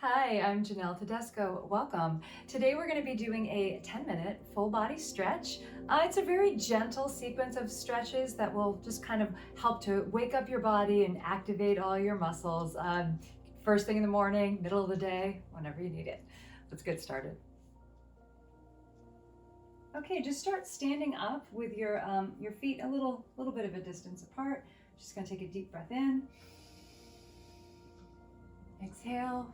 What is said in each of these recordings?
Hi, I'm Janelle Tedesco. Welcome. Today we're going to be doing a 10-minute full body stretch. It's a very gentle sequence of stretches that will just kind of help to wake up your body and activate all your muscles. First thing in the morning, middle of the day, whenever you need it. Let's get started. Okay, just start standing up with your feet a little bit of a distance apart. Just going to take a deep breath in. Exhale.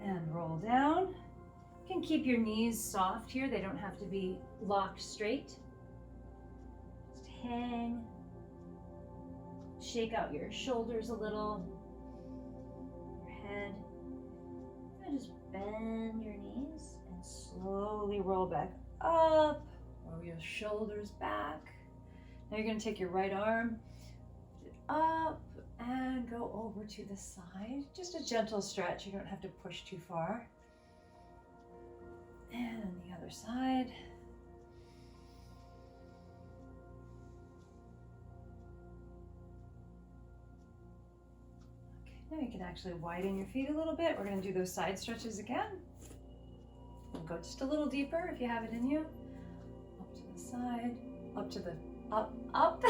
And roll down. You can keep your knees soft here. They don't have to be locked straight. Just hang. Shake out your shoulders a little. Your head. And just bend your knees and slowly roll back up. Roll your shoulders back. Now you're going to take your right arm up and go over to the side. Just a gentle stretch. You don't have to push too far. And on the other side. Okay, now you can actually widen your feet a little bit. We're going to do those side stretches again. We'll go just a little deeper if you have it in you. Up to the side, up to the up,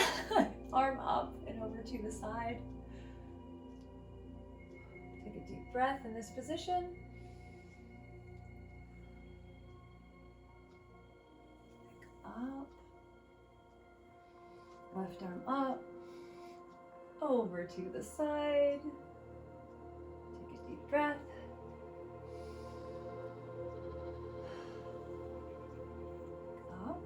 arm up and over to the side. Take a deep breath in this position. Up, left arm up, over to the side. Take a deep breath. Up.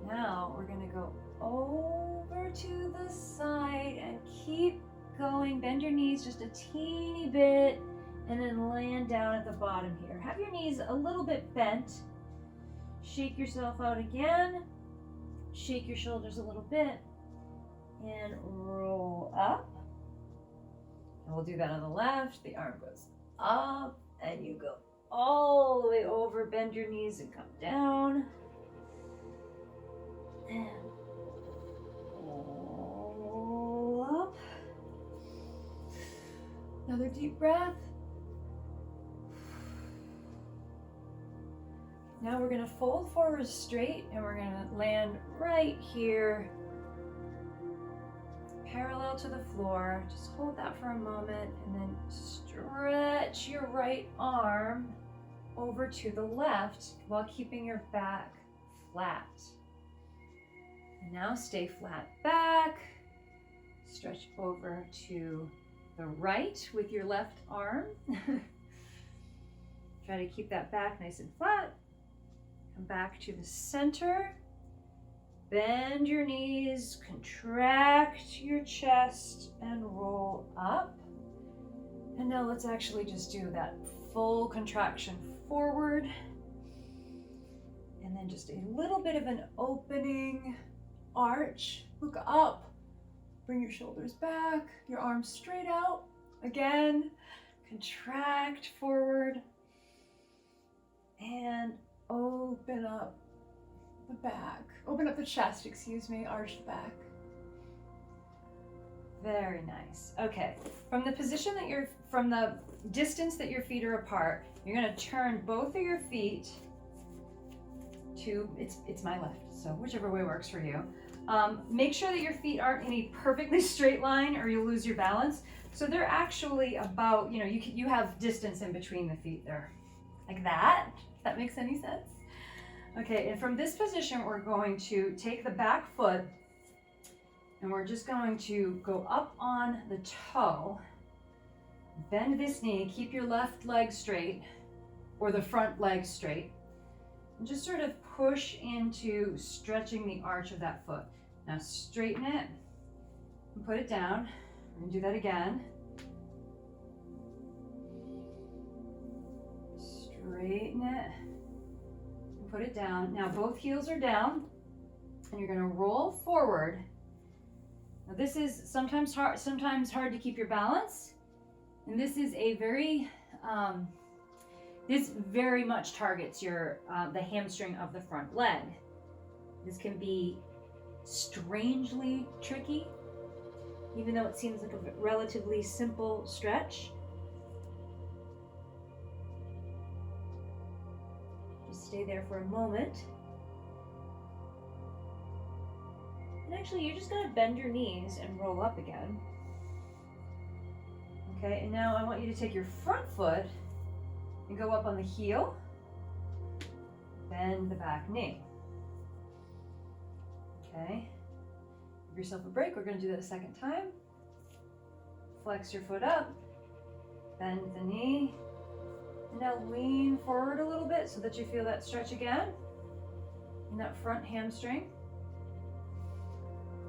Now we're going to go over to the side and keep going. Bend your knees just a teeny bit and then land down at the bottom here. Have your knees a little bit bent. Shake yourself out again. Shake your shoulders a little bit and roll up. And we'll do that on the left. The arm goes up and you go all the way over. Bend your knees and come down. And roll up. Another deep breath. Now we're going to fold forward straight and we're going to land right here, parallel to the floor. Just hold that for a moment and then stretch your right arm over to the left while keeping your back flat. And now stay flat back. Stretch over to the right with your left arm. Try to keep that back nice and flat. Come back to the center. Bend your knees, contract your chest, and roll up. And now let's actually just do that full contraction forward. And then just a little bit of an opening arch. Look up. Bring your shoulders back, your arms straight out. Again, contract forward. And open up the back. Open up the chest, arch the back. Very nice. Okay, from the distance that your feet are apart, you're gonna turn both of your feet to, it's my left, so whichever way works for you. Make sure that your feet aren't in a perfectly straight line or you'll lose your balance. So they're actually about, you have distance in between the feet there, like that. If that makes any sense. Okay, and from this position, we're going to take the back foot and we're just going to go up on the toe, bend this knee, keep your left leg straight or the front leg straight, and just sort of push into stretching the arch of that foot. Now straighten it and put it down. We're gonna do that again. Straighten it and put it down. Now both heels are down and you're gonna roll forward. Now this is sometimes hard to keep your balance. And this is a very, this very much targets your the hamstring of the front leg. This can be strangely tricky, even though it seems like a relatively simple stretch. Just stay there for a moment. And actually, you're just gonna bend your knees and roll up again. Okay, and now I want you to take your front foot and go up on the heel, bend the back knee. Okay, give yourself a break. We're gonna do that a second time. Flex your foot up, bend the knee, and now lean forward a little bit so that you feel that stretch again in that front hamstring.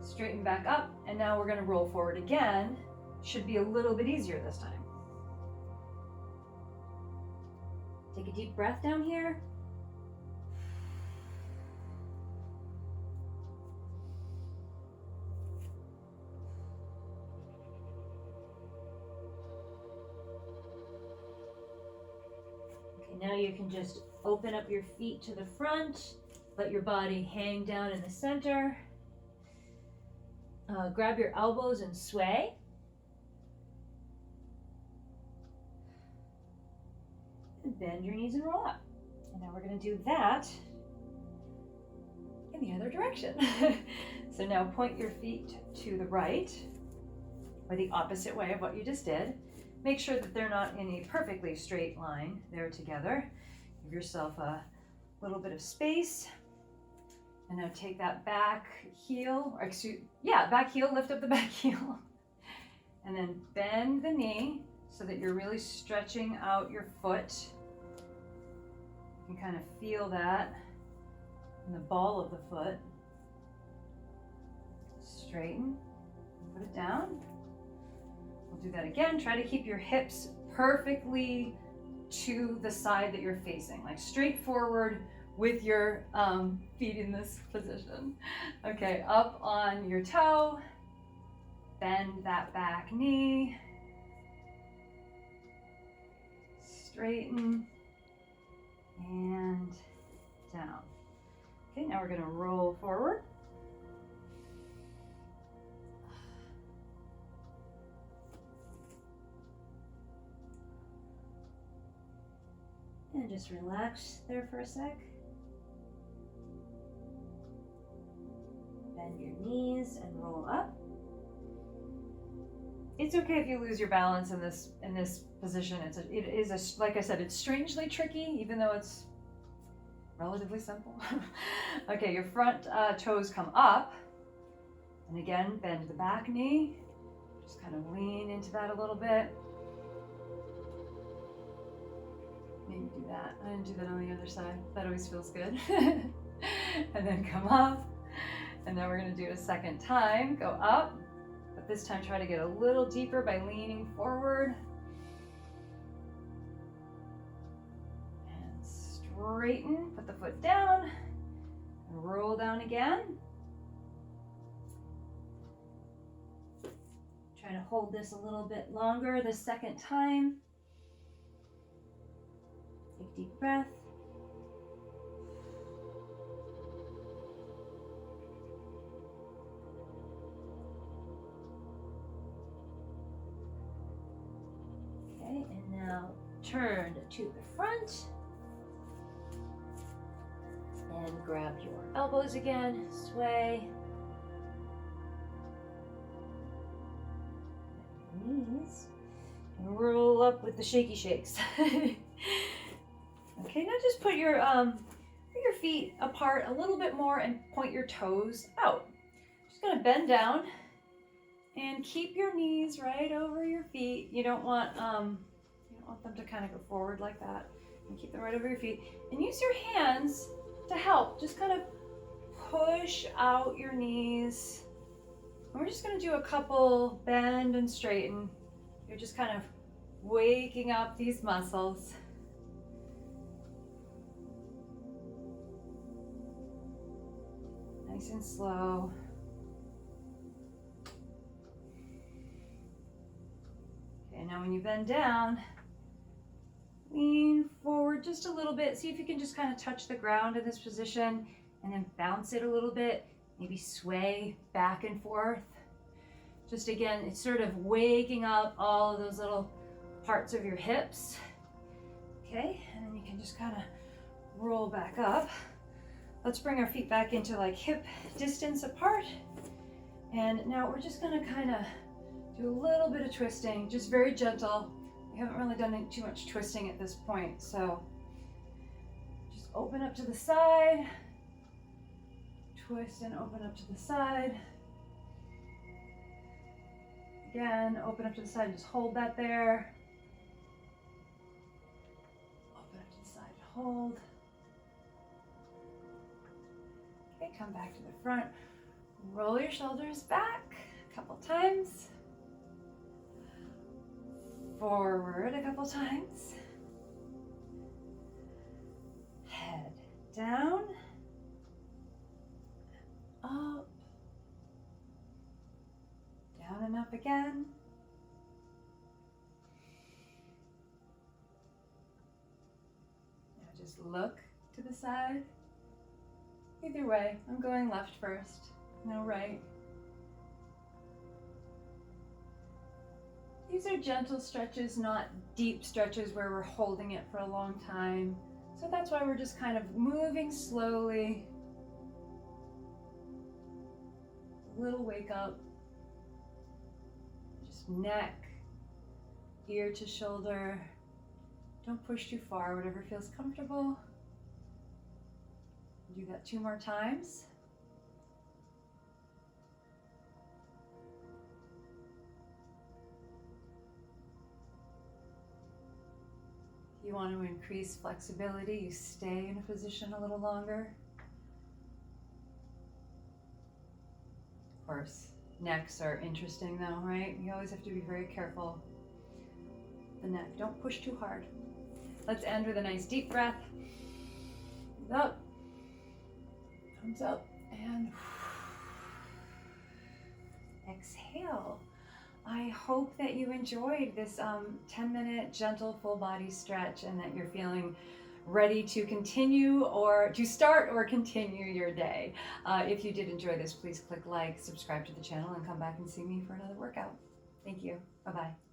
Straighten back up, and now we're gonna roll forward again. Should be a little bit easier this time. Take a deep breath down here. Okay, now you can just open up your feet to the front, let your body hang down in the center. Grab your elbows and sway. And bend your knees and roll up. And now we're going to do that in the other direction. So now point your feet to the right, or the opposite way of what you just did. Make sure that they're not in a perfectly straight line. They're together. Give yourself a little bit of space. And now take that back heel, back heel, lift up the back heel. And then bend the knee so that you're really stretching out your foot. You can kind of feel that in the ball of the foot. Straighten, put it down. We'll do that again. Try to keep your hips perfectly to the side that you're facing, like straight forward with your feet in this position. Okay, up on your toe, bend that back knee, straighten, and down. Okay, now we're gonna roll forward. And just relax there for a sec. Bend your knees and roll up. It's okay if you lose your balance in this position. It is like I said, it's strangely tricky, even though it's relatively simple. Okay, your front toes come up, and again, bend the back knee. Just kind of lean into that a little bit. Maybe do that. I didn't do that on the other side. That always feels good. And then come up. And then we're going to do it a second time. Go up, but this time try to get a little deeper by leaning forward. And straighten, put the foot down, and roll down again. Try to hold this a little bit longer the second time. Take a deep breath. Okay, and now turn to the front and grab your elbows again, sway. Knees and roll up with the shaky shakes. Okay, now just put your feet apart a little bit more and point your toes out. Just gonna bend down and keep your knees right over your feet. You don't want them to kind of go forward like that. And keep them right over your feet. And use your hands to help. Just kind of push out your knees. And we're just gonna do a couple bend and straighten. You're just kind of waking up these muscles. Nice and slow. Okay, now when you bend down, lean forward just a little bit. See if you can just kind of touch the ground in this position and then bounce it a little bit. Maybe sway back and forth. Just again, it's sort of waking up all of those little parts of your hips. Okay, and then you can just kind of roll back up. Let's bring our feet back into like hip distance apart. And now we're just gonna kind of do a little bit of twisting, just very gentle. We haven't really done too much twisting at this point, so just open up to the side, twist and open up to the side. Again, open up to the side, just hold that there. Open up to the side, hold. Okay, come back to the front. Roll your shoulders back a couple times. Forward a couple times. Head down. Up. Down and up again. Now just look to the side. Either way, I'm going left first, no right. These are gentle stretches, not deep stretches where we're holding it for a long time. So that's why we're just kind of moving slowly. A little wake up. Just neck, ear to shoulder. Don't push too far, whatever feels comfortable. Do that 2 more times. If you want to increase flexibility, you stay in a position a little longer. Of course, necks are interesting though, right? You always have to be very careful. The neck, don't push too hard. Let's end with a nice deep breath. Up. Comes up and exhale. I hope that you enjoyed this 10-minute gentle full body stretch and that you're feeling ready to continue or to start or continue your day. If you did enjoy this, please click like, subscribe to the channel, and come back and see me for another workout. Thank you. Bye-bye.